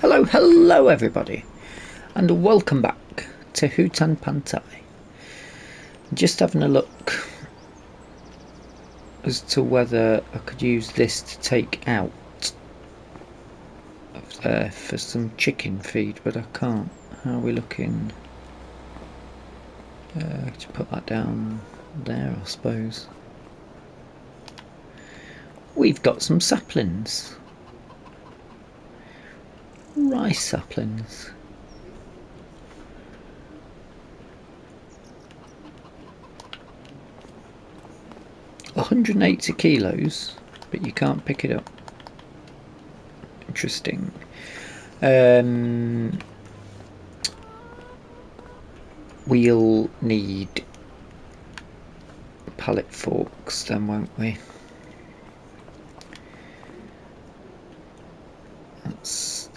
Hello everybody, and welcome back to Hutan Pantai. Just having a look as to whether I could use this to take out of there for some chicken feed, but I can't. How are we looking? To put that down there, I suppose. We've got some saplings. Rice saplings. $180 kilos, but you can't pick it up. Interesting. We'll need pallet forks then, won't we?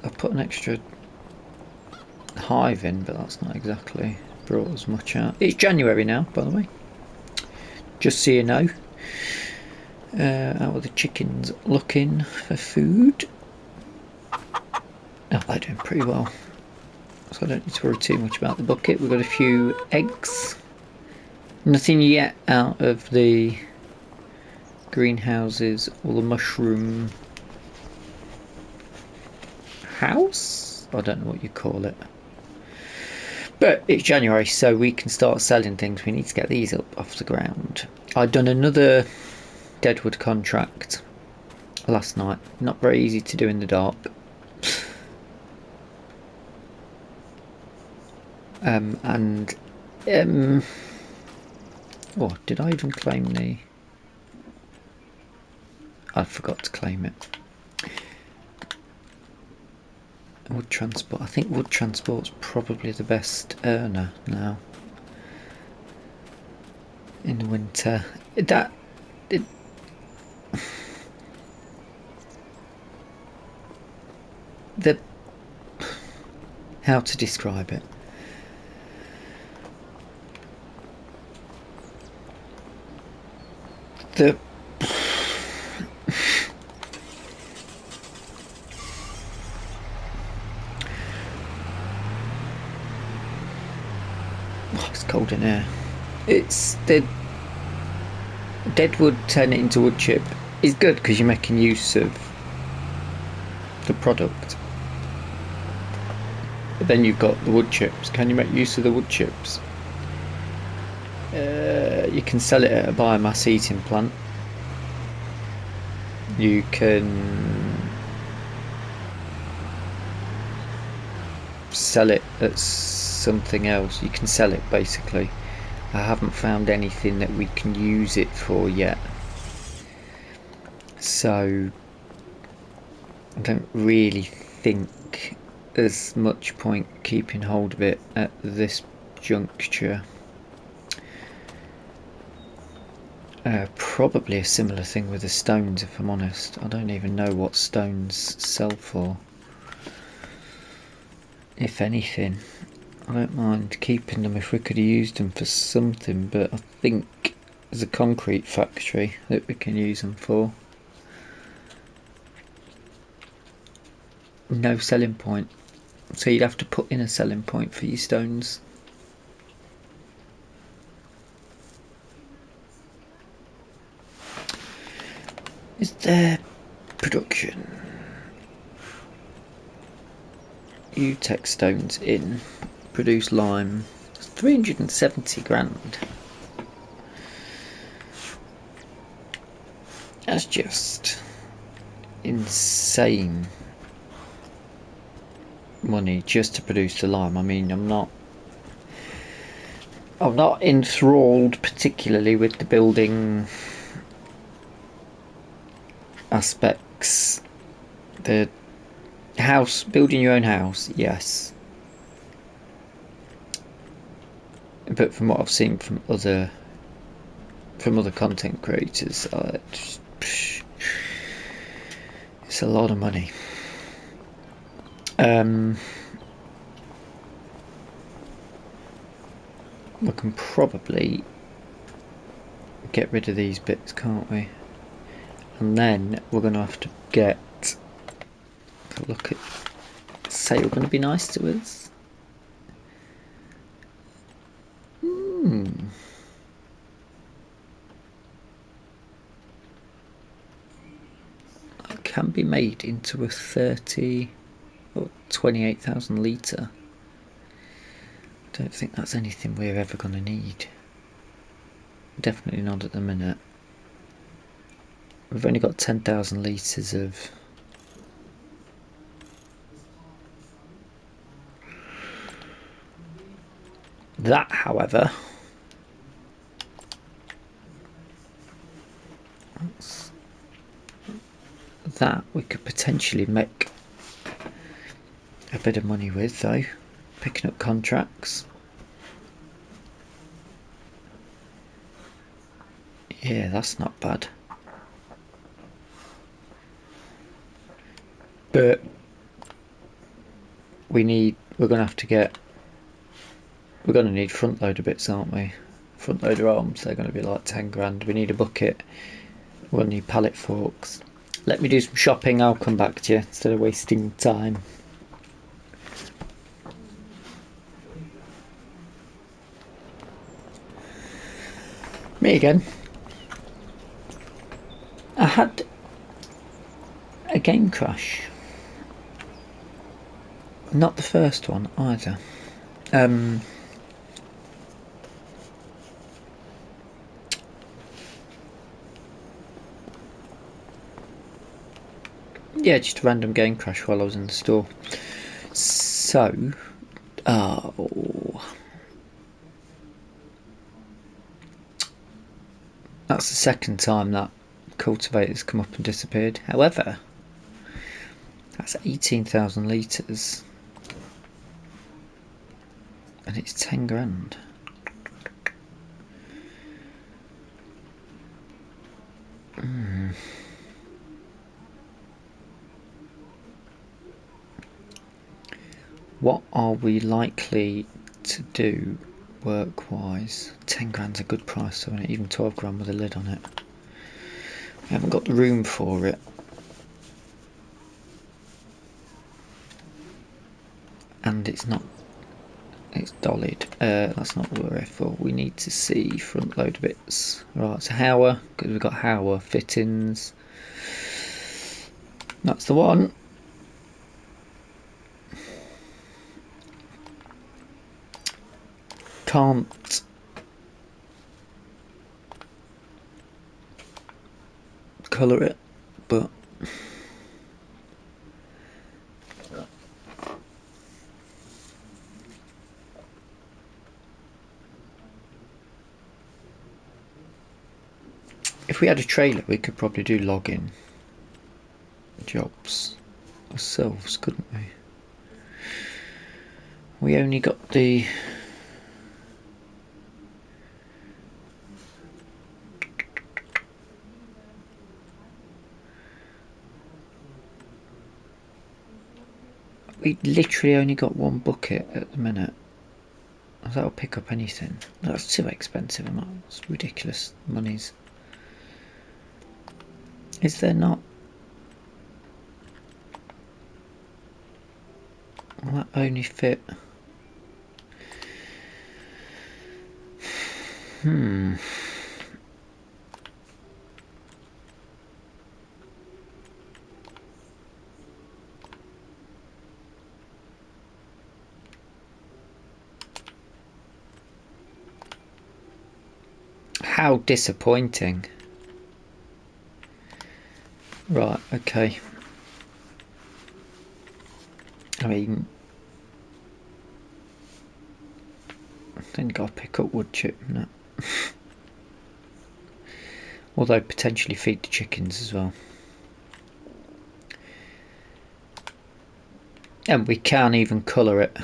I'll put an extra hive in, but that's not exactly brought as much out. It's January now, by the way, just so you know. How are the chickens looking for food? Oh, they're doing pretty well, so I don't need to worry too much about the bucket. We've got a few eggs. Nothing yet out of the greenhouses or the mushroom house. I don't know what you call it, but it's January, so we can start selling things. We need to get these up off the ground. I'd done another deadwood contract last night. Not very easy to do in the dark. Oh, did I even claim the... I forgot to claim it. Wood transport. I think wood transport's probably the best earner now in the winter. How to describe it? It's cold in here. It's the deadwood turning it into wood chip is good because you're making use of the product. But then you've got the wood chips. Can you make use of the wood chips? You can sell it at a biomass heating plant. You can sell it at something else. You can sell it basically. I haven't found anything that we can use it for yet, so I don't really think there's much point keeping hold of it at this juncture. Probably a similar thing with the stones, if I'm honest. I don't even know what stones sell for, if anything. I don't mind keeping them if we could have used them for something, but I think there's a concrete factory that we can use them for. No selling point, so you'd have to put in a selling point for your stones. Is there production? UTEC stones in. Produce lime. It's 370 grand. That's just insane money just to produce the lime. I mean, I'm not enthralled particularly with the building aspects. The house, building your own house, yes, but from what I've seen from other content creators, it's a lot of money. We can probably get rid of these bits, can't we? And then we're going to have to get take a look at, say you're going to be nice to us. It can be made into a 30 or 28,000 litre. Don't think that's anything we're ever going to need. Definitely not at the minute. We've only got 10,000 litres of that, however. That we could potentially make a bit of money with, though, picking up contracts. Yeah, that's not bad. But we're going to need front loader bits, aren't we? Front loader arms, they're going to be like 10 grand. We need a bucket. We'll need pallet forks. Let me do some shopping, I'll come back to you instead of wasting time. Me again. I had a game crash. Not the first one either. Yeah, just a random game crash while I was in the store. So, that's the second time that cultivator's come up and disappeared. However, that's 18,000 litres and it's 10 grand. What are we likely to do work-wise? 10 grand's a good price, isn't it? Even 12 grand with a lid on it. We haven't got the room for it. And it's dollied. That's not what we're here for. We need to see front loader bits. Right, so Hauer, because we've got Hauer fittings. That's the one. Can't colour it, but if we had a trailer we could probably do logging jobs ourselves, couldn't we? We only got the we literally only got one bucket at the minute. That'll pick up anything. That's too expensive, it's ridiculous monies. Is there not? Will that only fit? How disappointing. Right, okay. I mean, then you gotta pick up wood chip, no. Although potentially feed the chickens as well. And we can even colour it.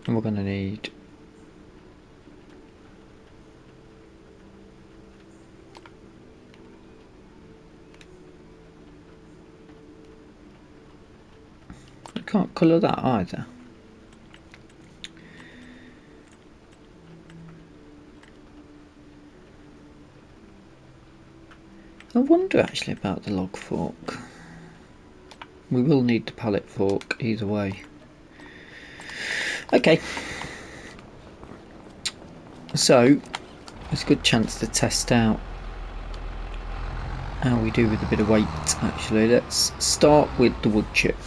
And we're gonna need I can't colour that either. I wonder actually about the log fork. We will need the pallet fork either way. Okay. So, it's a good chance to test out how we do with a bit of weight actually. Let's start with the wood chip.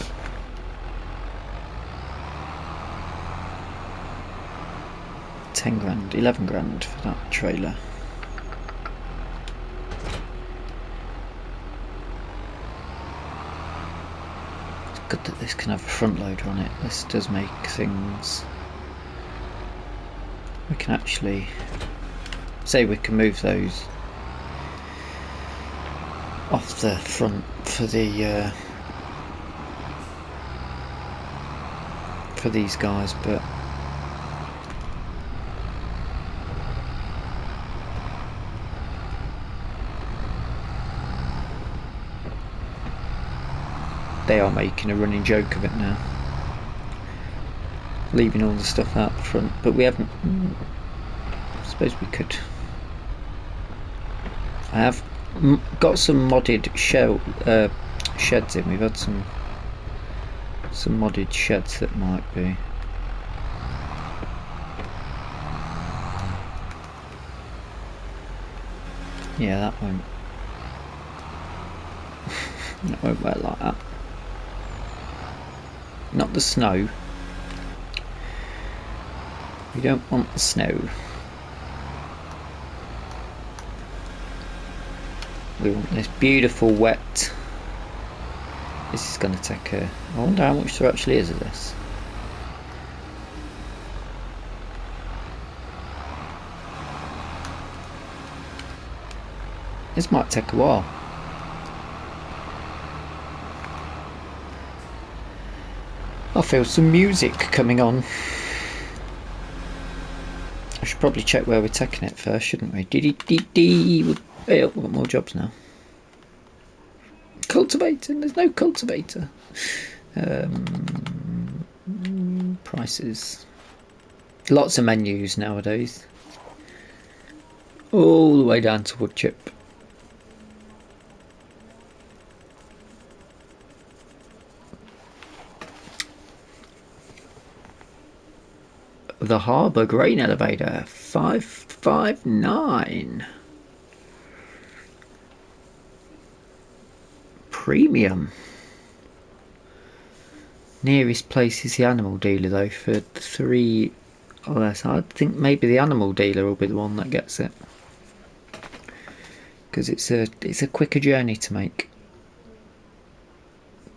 £10 grand, 11 grand for that trailer. It's good that this can have a front loader on it. This does make things... We can actually say we can move those off the front for the for these guys, but they are making a running joke of it now, leaving all the stuff out the front. But we haven't... I suppose we could... I have got some modded sheds in. We've had some modded sheds that might be... Yeah, that won't... that won't work like that. Not the snow. We don't want the snow. We want this beautiful wet. This is going to take a... I wonder how much there actually is of this. This might take a while. I feel some music coming on. I should probably check where we're taking it first, shouldn't we? Hey, we've got more jobs now. Cultivating, there's no cultivator. Prices. Lots of menus nowadays. All the way down to wood chip. The Harbour Grain Elevator, 559. Premium. Nearest place is the animal dealer though for 3 less. I think maybe the animal dealer will be the one that gets it, because it's a quicker journey to make.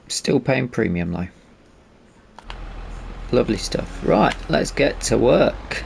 Still paying premium though. Lovely stuff. Right, let's get to work.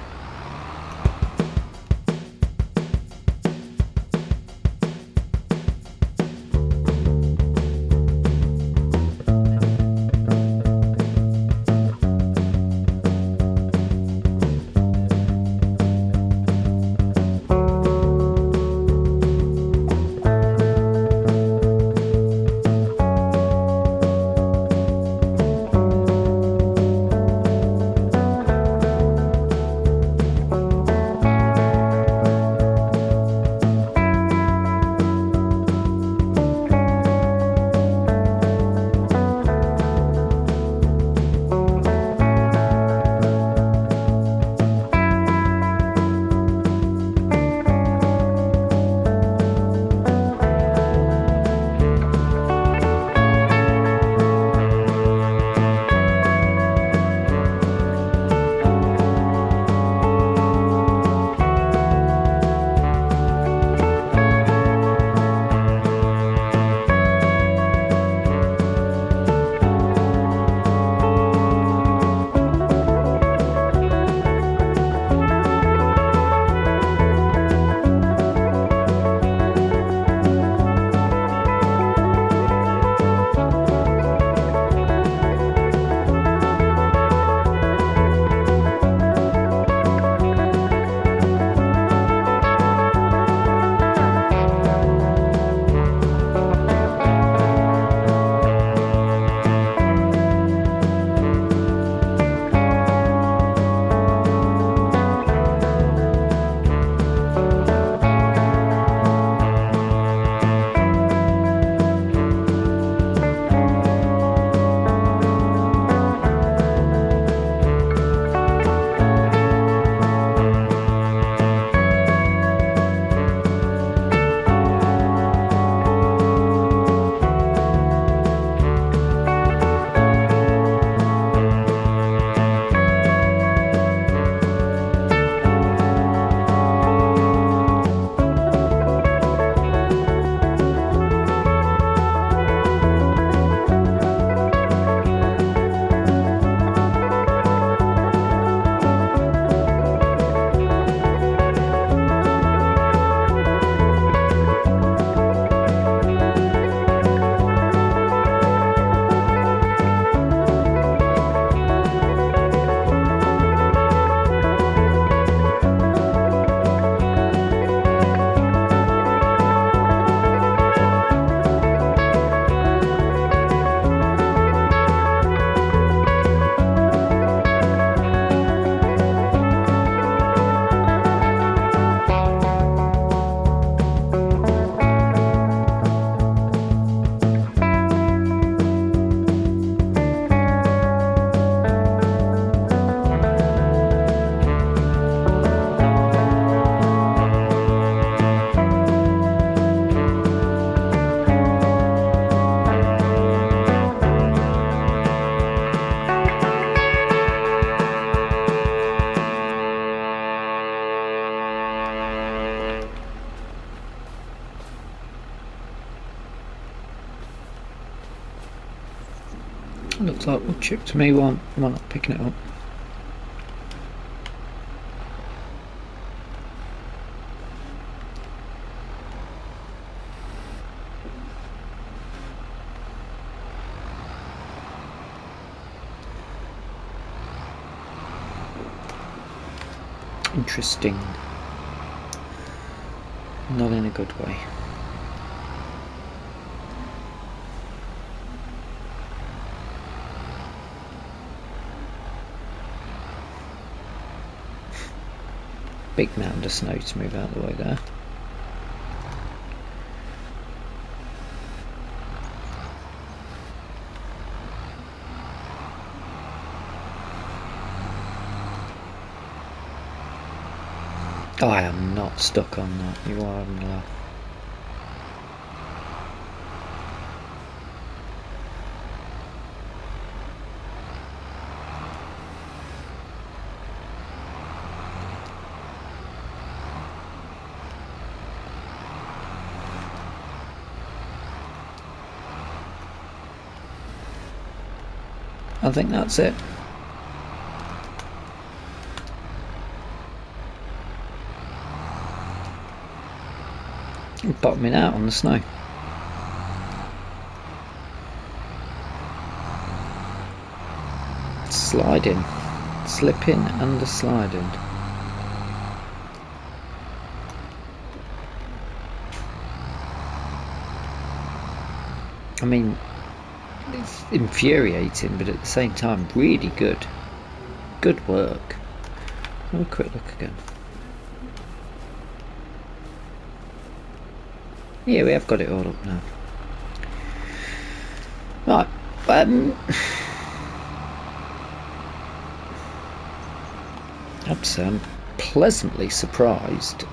Looks like wood chip to me. Why am I not picking it up? Interesting. Not in a good way. Big mound of snow to move out of the way there. I am not stuck on that. You are having a laugh. I think that's it. Bottoming out on the snow. Sliding, slipping and the sliding. I mean, it's infuriating, but at the same time really good. Good work. Have a quick look again. Yeah, we have got it all up now. Right, I'd say I'm pleasantly surprised.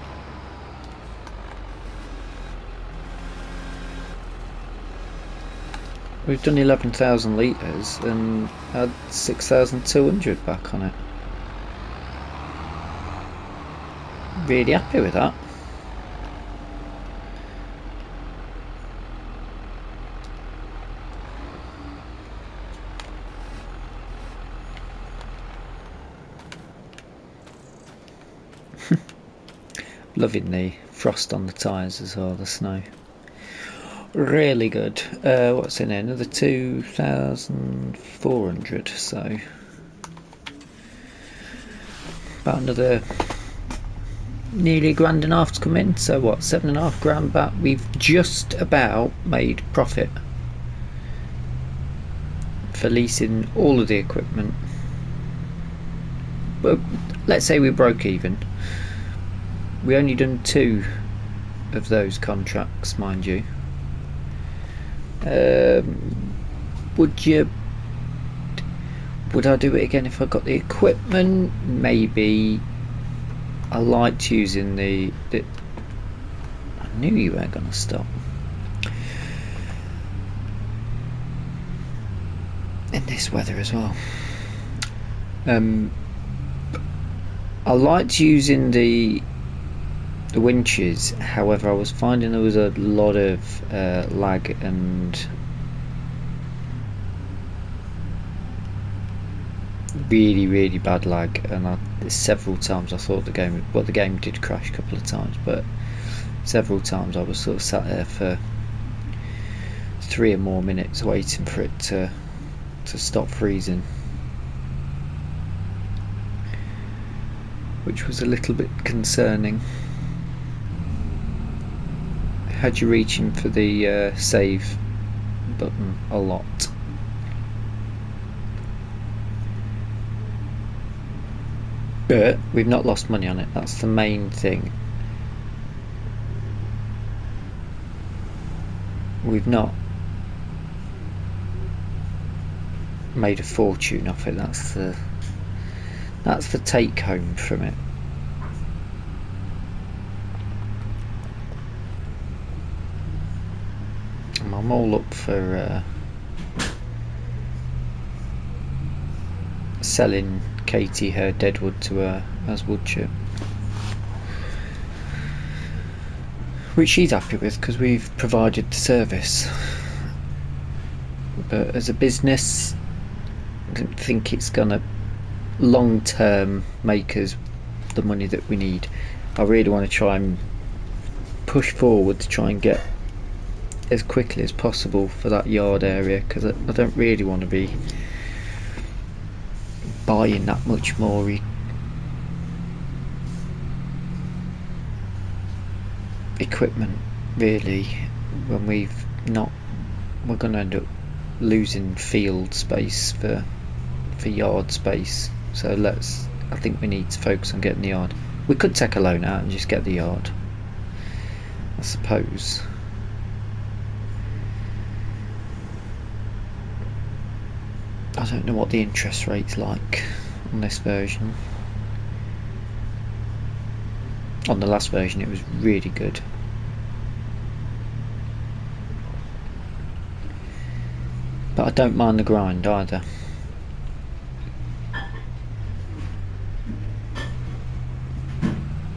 We've done 11,000 litres and had 6,200 back on it. Really happy with that. Loving the frost on the tyres as well, the snow. Really good. What's in there? Another 2,400, so about another nearly £1.5 to come in. So what, £7.5 back. We've just about made profit for leasing all of the equipment. But let's say we broke even. We only done 2 of those contracts, mind you. Would I do it again if I got the equipment? Maybe. I liked using the I knew you weren't going to stop. In this weather as well. I liked using the winches, however I was finding there was a lot of lag and really bad lag, and several times I thought the game did crash a couple of times, but several times I was sort of sat there for 3 or more minutes waiting for it to stop freezing, which was a little bit concerning. Had you reaching for the save button a lot. But we've not lost money on it, that's the main thing. We've not made a fortune off it, that's the take home from it. I'm all up for selling Katie her deadwood to her as wood chip, which she's happy with because we've provided the service. But as a business, don't think it's gonna long term make us the money that we need. I really want to try and push forward to try and get as quickly as possible for that yard area, because I don't really want to be buying that much more equipment really, when we're going to end up losing field space for yard space. So I think we need to focus on getting the yard. We could take a loan out and just get the yard, I suppose. I don't know what the interest rate's like on this version. On the last version it was really good. But I don't mind the grind either.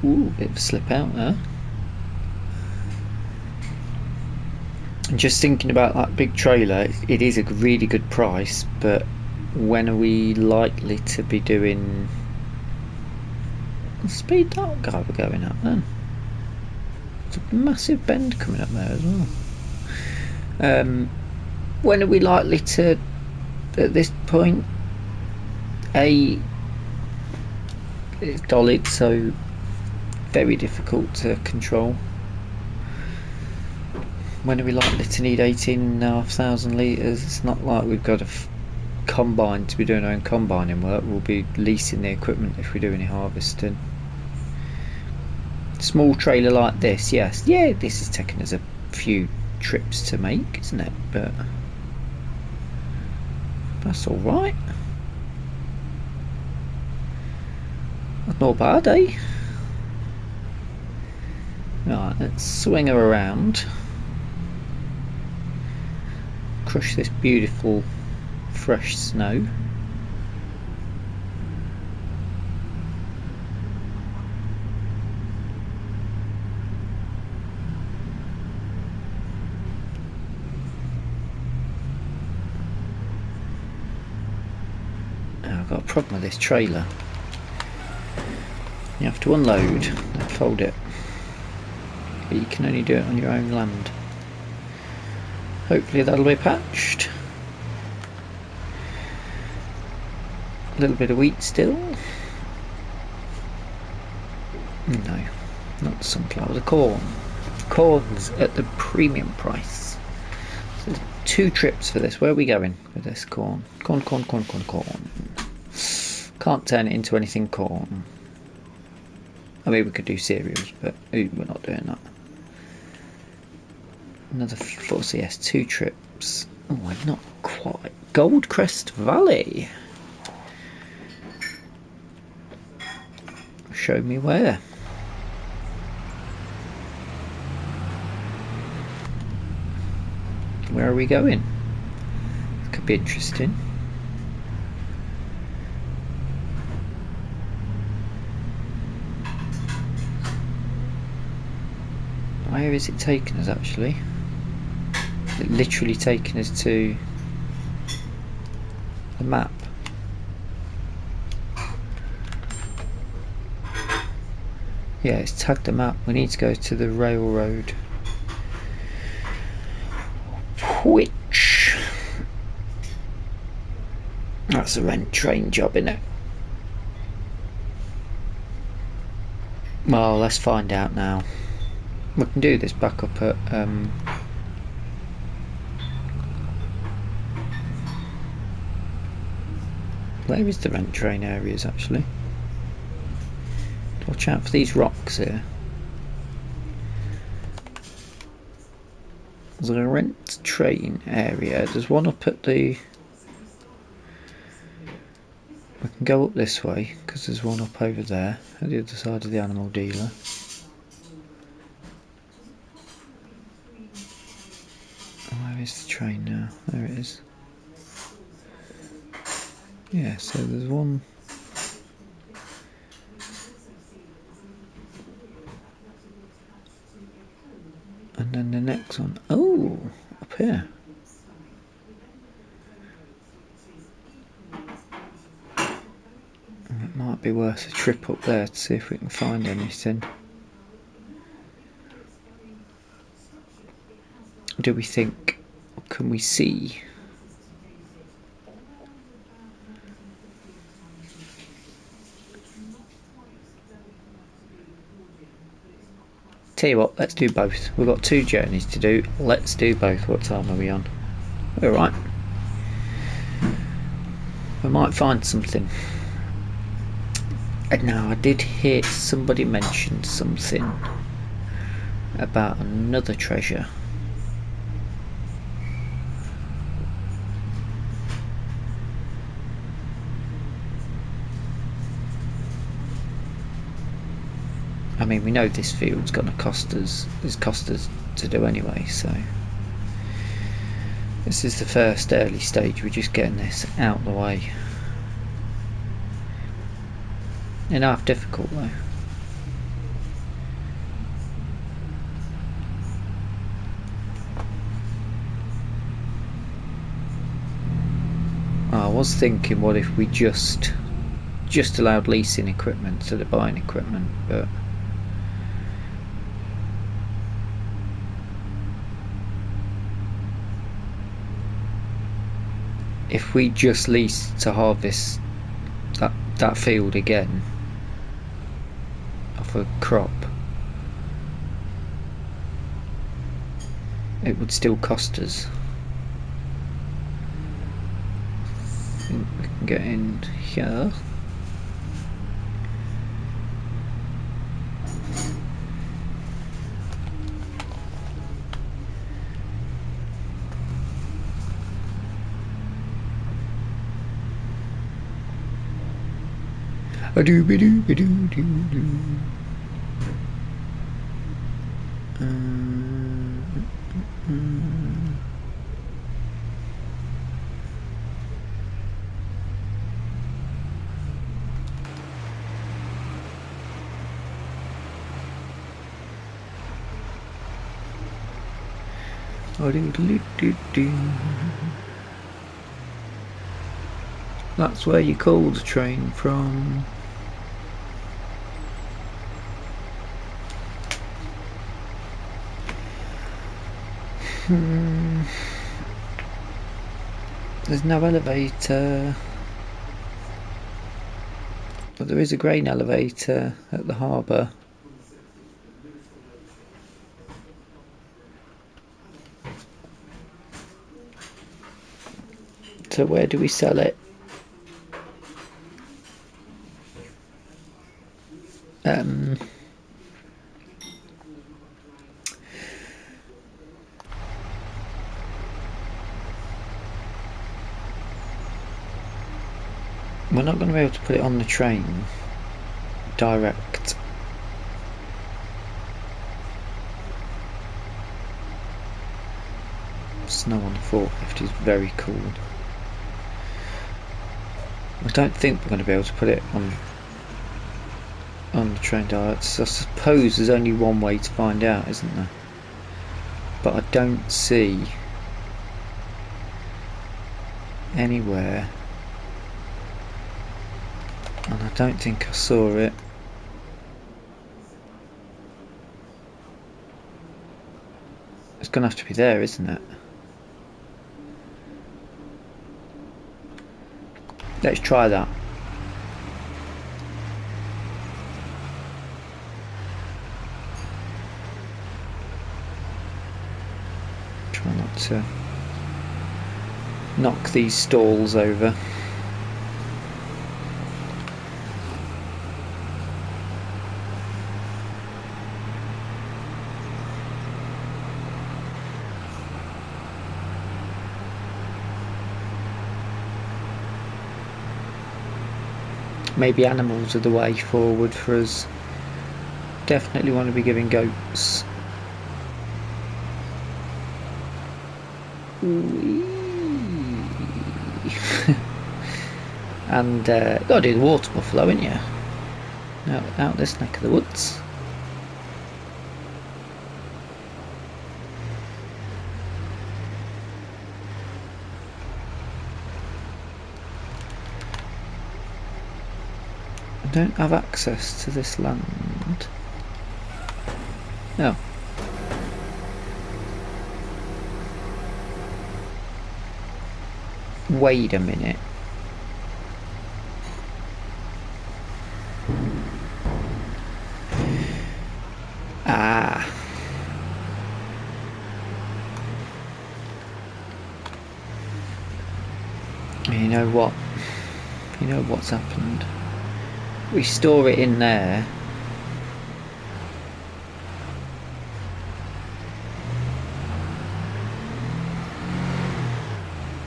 Ooh, bit of a slip out there. And just thinking about that big trailer, it is a really good price, but when are we likely to be doing... What speed that guy we're going at then? There's a massive bend coming up there as well. When are we likely to, at this point, it's dollied, so very difficult to control. When are we likely to need 18,500 litres? It's not like we've got a combine to be doing our own combining work. We'll be leasing the equipment if we do any harvesting. Small trailer like this, yes. Yeah, this is taking us a few trips to make, isn't it? But that's alright. That's not bad, eh? Right, let's swing her around. Crush this beautiful fresh snow. I've got a problem with this trailer. You have to unload and fold it, but you can only do it on your own land. Hopefully that'll be patched. A little bit of wheat still. No, not the sunflower, the corn. Corn's at the premium price. So there's 2 trips for this. Where are we going with this corn? Corn. Can't turn it into anything corn. I mean, we could do cereals, but we're not doing that. Another 4 CS, 2 trips. Oh, I'm not quite. Goldcrest Valley. Show me where. Where are we going? This could be interesting. Where is it taking us actually? Is it literally taking us to the map? Yeah, it's tagged the map. We need to go to the railroad. Which... That's a rent train job, innit? Well, let's find out now. We can do this back up at where is the rent train areas actually? Watch out for these rocks here. There's a rent train area. There's one up at the... We can go up this way because there's one up over there at the other side of the animal dealer. Where is the train now? There it is. Yeah, so there's one. And then the next one. Oh, up here. be worth a trip up there to see if we can find anything. Do we think, can we see? Tell you what, let's do both. We've got 2 journeys to do. Let's do both. What time are we on? Alright. We might find something. And now I did hear somebody mention something about another treasure. I mean, we know this field's going to cost us to do anyway, so this is the first early stage. We're just getting this out of the way. And half difficult though. I was thinking, what if we just allowed leasing equipment instead of buying equipment, but if we just lease to harvest that field again off a crop, it would still cost us. I think we can get in here. A doo be doo be doo doo doo. That's where you call the train from. There's no elevator, but there is a grain elevator at the harbour. So where do we sell it? We're not going to be able to put it on the train direct. Snow on the forklift is very cool. I don't think we're going to be able to put it on the train direct. So I suppose there's only one way to find out, isn't there? But I don't see anywhere, and I don't think I saw it. It's going to have to be there, isn't it? Let's try that. Try not to knock these stalls over. Maybe animals are the way forward for us. Definitely want to be giving goats. And gotta do the water buffalo, ain't you? Out this neck of the woods. I don't have access to this land. No. Wait a minute. Ah. You know what? You know what's happened? We store it in there.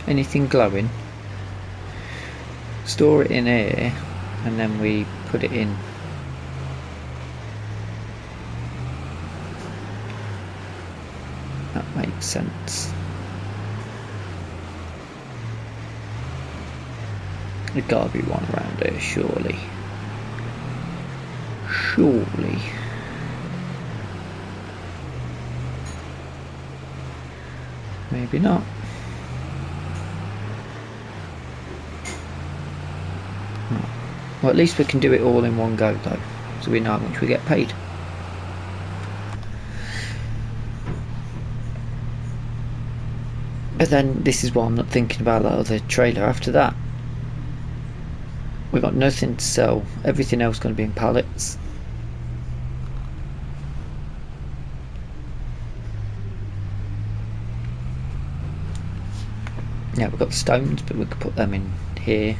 Anything glowing? Store it in here, and then we put it in. That makes sense. There's gotta be one around here, surely. Surely. Maybe not. Well, at least we can do it all in one go though, so we know how much we get paid. But then this is why I'm not thinking about that other trailer after that. We've got nothing to sell, everything else going to be in pallets. Yeah, we've got the stones, but we could put them in here.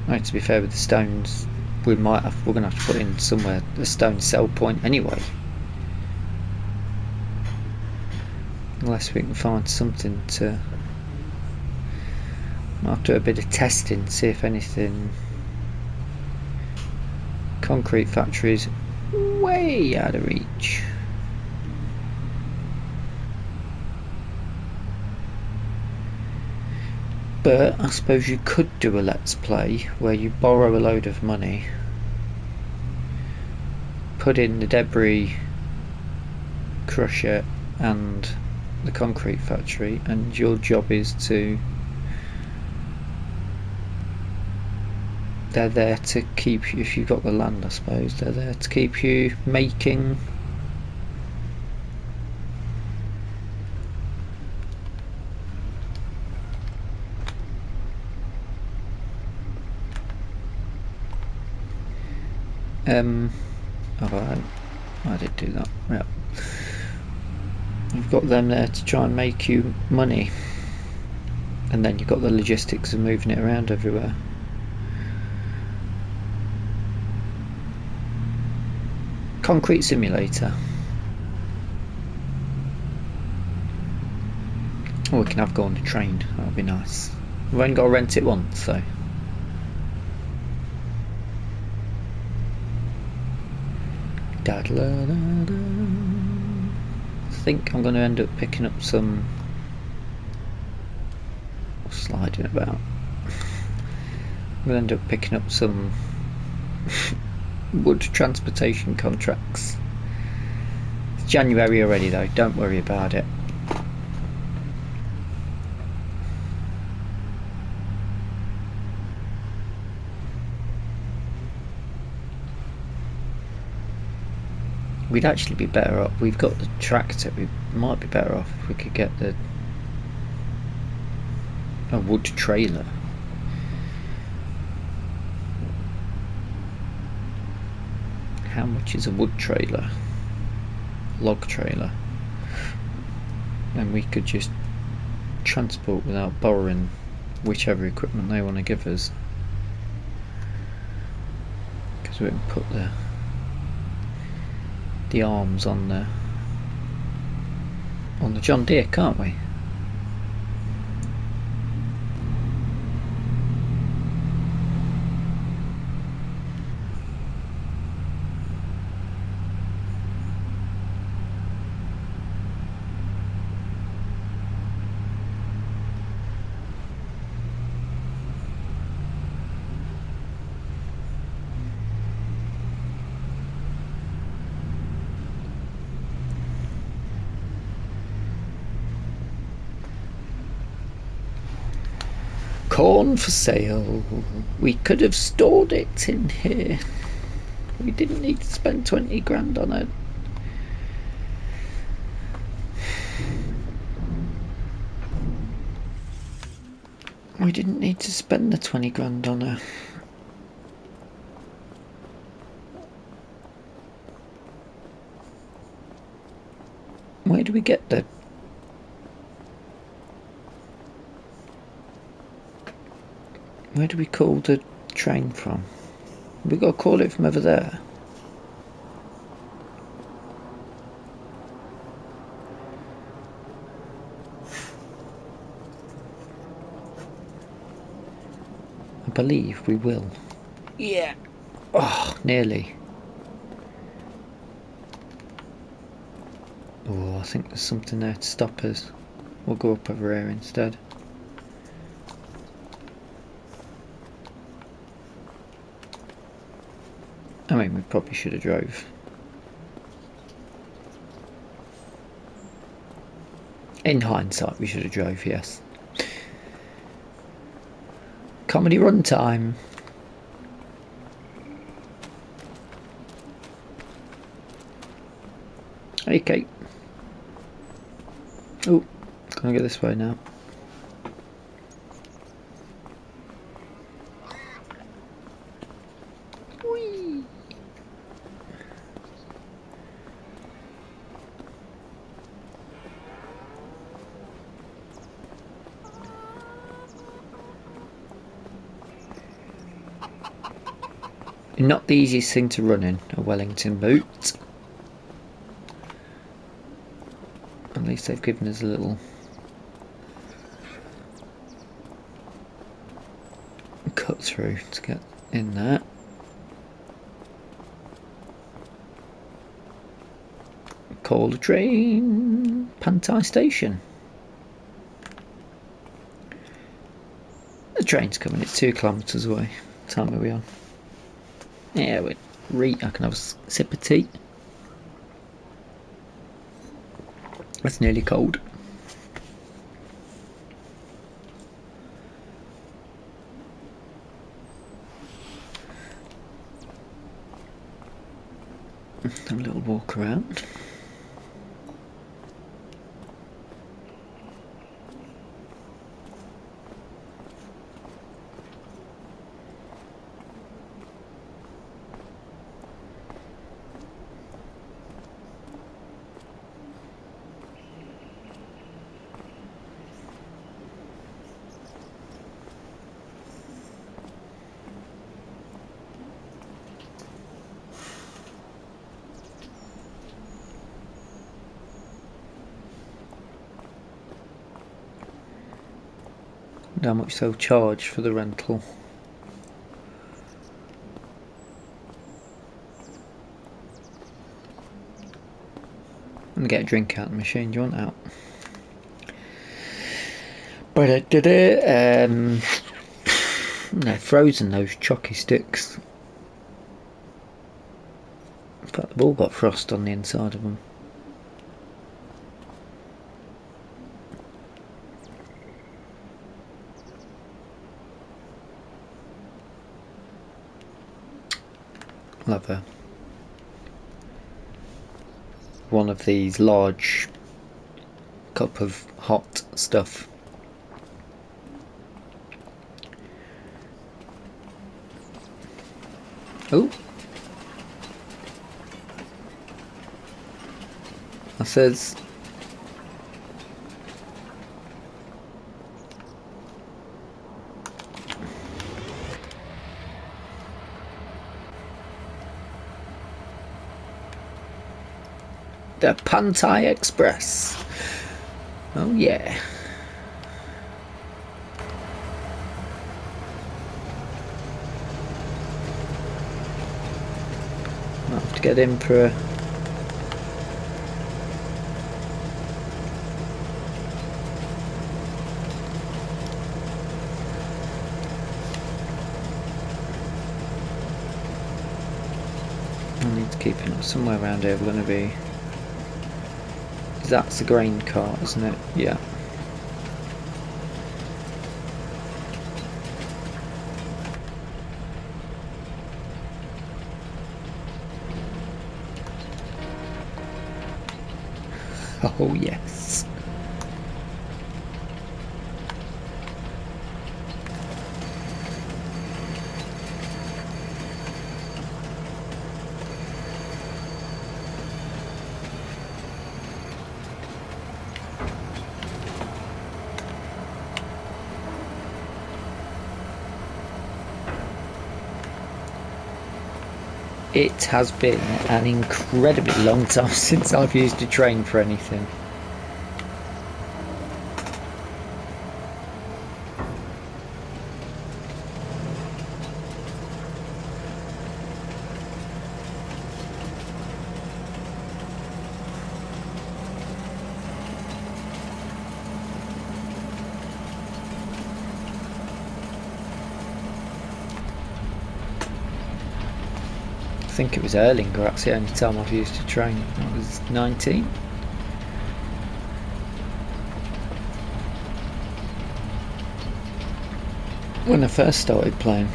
Right, to be fair with the stones, we're going to have to put in somewhere a stone sell point anyway. Unless we can find something to... I'll have to do a bit of testing, see if anything... Concrete factories way out of reach. But I suppose you could do a let's play where you borrow a load of money, put in the debris crusher and the concrete factory, and your job is to... They're there to keep you, if you've got the land I suppose, they're there to keep you making alright, I did do that, yeah. You've got them there to try and make you money, and then you've got the logistics of moving it around everywhere. Concrete simulator. Oh, we can have go on the train, that would be nice. We've only got to rent it once, so. I think I'm going to end up picking up some... sliding about. I'm going to end up picking up some wood transportation contracts. It's January already though, don't worry about it. We'd actually be better off, we've got the tractor, we might be better off if we could get a wood trailer. How much is a wood trailer? Log trailer. And we could just transport without borrowing whichever equipment they want to give us. Because we can put the arms on the John Deere, can't we? corn for sale. We could have stored it in here. We didn't need to spend 20 grand on it. We didn't need to spend the 20 grand on her. Where do we get the... Where do we call the train from? We got to call it from over there. I believe we will. Yeah. Oh, nearly. Oh, I think there's something there to stop us. We'll go up over here instead. I mean, we probably should have drove. In hindsight, we should have drove, yes. Comedy runtime. Okay. Oh, gonna go this way now. Whee! Not the easiest thing to run in, a Wellington boot. At least they've given us a little cut through to get in there. Call the train, Pantai station. The train's coming, it's 2 kilometres away. What time are we on? Yeah, I can have a sip of tea. It's nearly cold. Have a little walk around. How much they'll charge for the rental. I'm gonna get a drink out of the machine. Do you want out? They're frozen, those chocky sticks. In fact, they've all got frost on the inside of them. Love her. One of these large cup of hot stuff. Oh, that says the Pantai Express. Oh yeah. Might have to get in for a... I need to keep it somewhere around here. We're going to be... That's the grain cart, isn't it? Yeah. Oh yes. It has been an incredibly long time since I've used a train for anything. I think it was Erlinger, that's the only time I've used a train. I was 19. When I first started playing.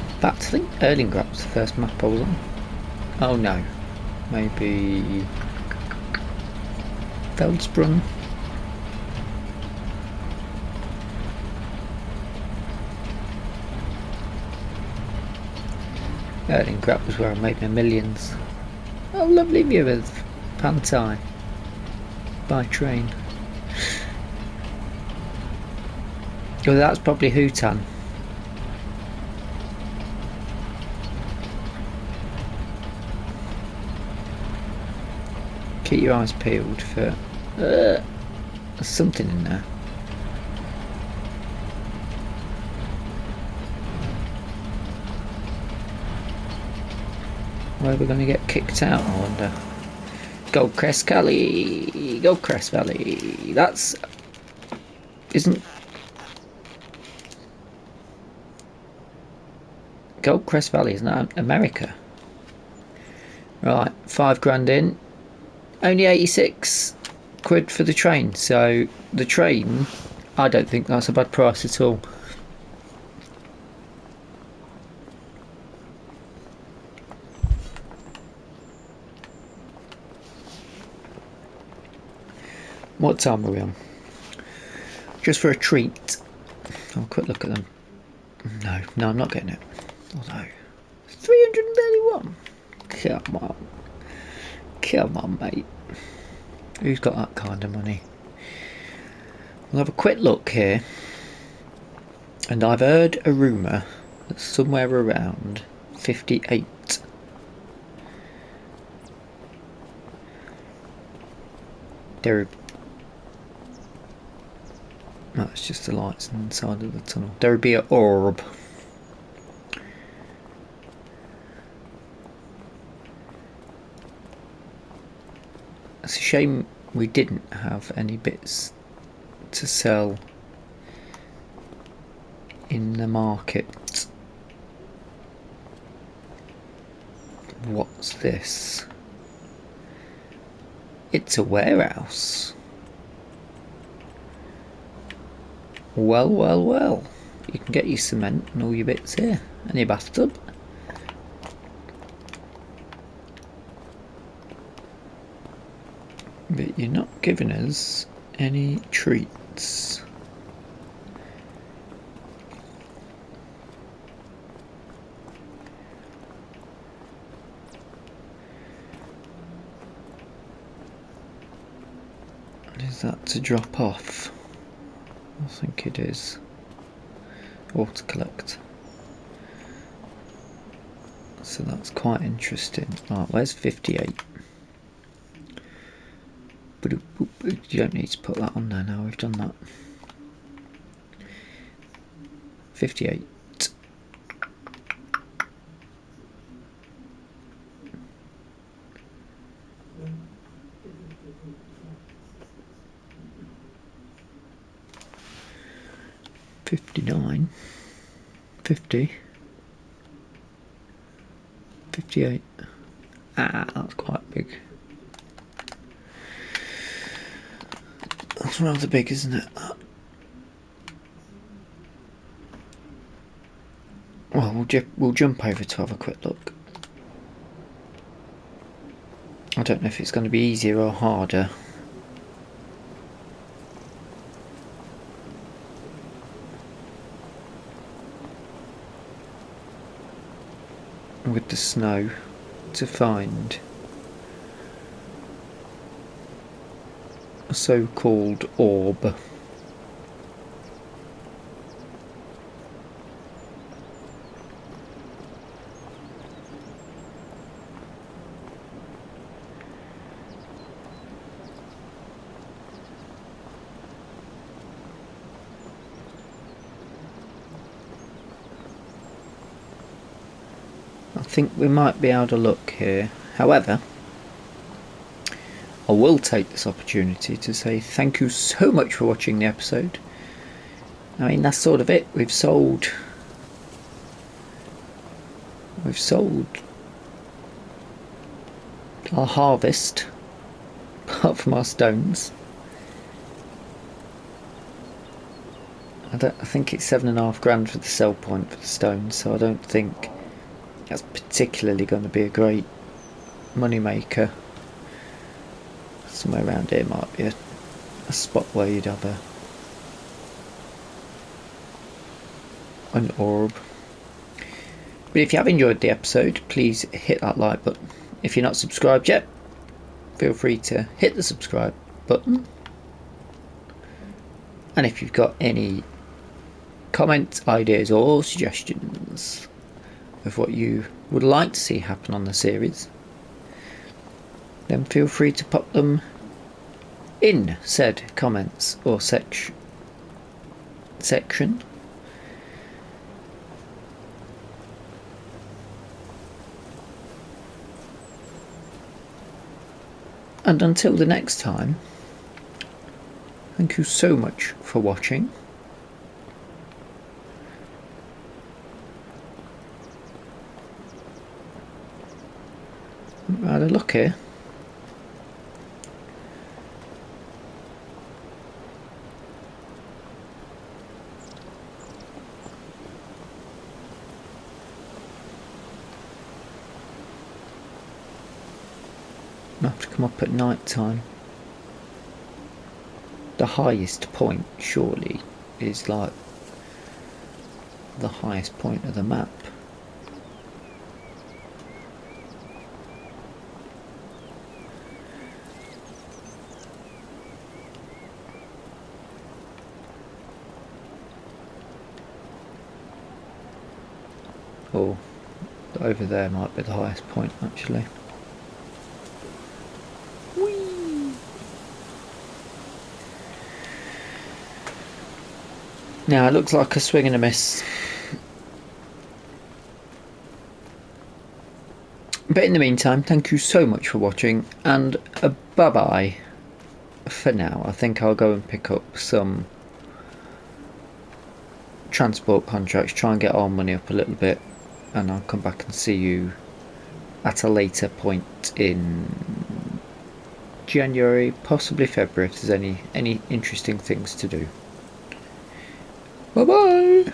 In fact, I think Erlinger was the first map I was on. Oh no, maybe Veldsprung. Erlinger was where I made my millions. Oh, lovely view of Pantai by train. Oh, that's probably Hutan. Keep your eyes peeled for there's something in there. Where are we going to get kicked out, I wonder? Goldcrest Valley! Goldcrest Valley! That's... isn't... Goldcrest Valley, isn't that America? Right, £5 in. Only 86 quid for the train. So the train, I don't think that's a bad price at all. What time are we on? Just for a treat. I'll quick look at them. No, I'm not getting it. Oh no. 331. Come on, mate. Who's got that kind of money? We'll have a quick look here. And I've heard a rumour that somewhere around 58. That's just the lights inside of the tunnel. There would be an orb. It's a shame we didn't have any bits to sell in the market. What's this? It's a warehouse. Well. You can get your cement and all your bits here. And your bathtub. But you're not giving us any treats. Is that to drop off? I think it is. Or to collect. So that's quite interesting. Right, where's 58? But you don't need to put that on there now, we've done that. 58. $59, 50, 58. That's quite big. That's rather big, isn't it? Well, we'll jump over to have a quick look. I don't know if it's going to be easier or harder. With the snow to find a so-called orb. I think we might be able to look here. However, I will take this opportunity to say thank you so much for watching the episode. I mean, that's sort of it. We've sold our harvest, apart from our stones. I think it's £7,500 for the sell point for the stones, so I don't think that's particularly going to be a great money maker. Somewhere around here might be a spot where you'd have an orb. But if you have enjoyed the episode, please hit that like button. If you're not subscribed yet, feel free to hit the subscribe button. And if you've got any comments, ideas or suggestions of what you would like to see happen on the series, then feel free to pop them in said comments or section. And until the next time, thank you so much for watching. Had a look here. I have to come up at night time. The highest point surely is like the highest point of the map. Or over there might be the highest point actually. Now it looks like a swing and a miss. But in the meantime, thank you so much for watching, and bye bye for now. I think I'll go and pick up some transport contracts, try and get our money up a little bit, and I'll come back and see you at a later point in January, possibly February, if there's any interesting things to do. Bye bye.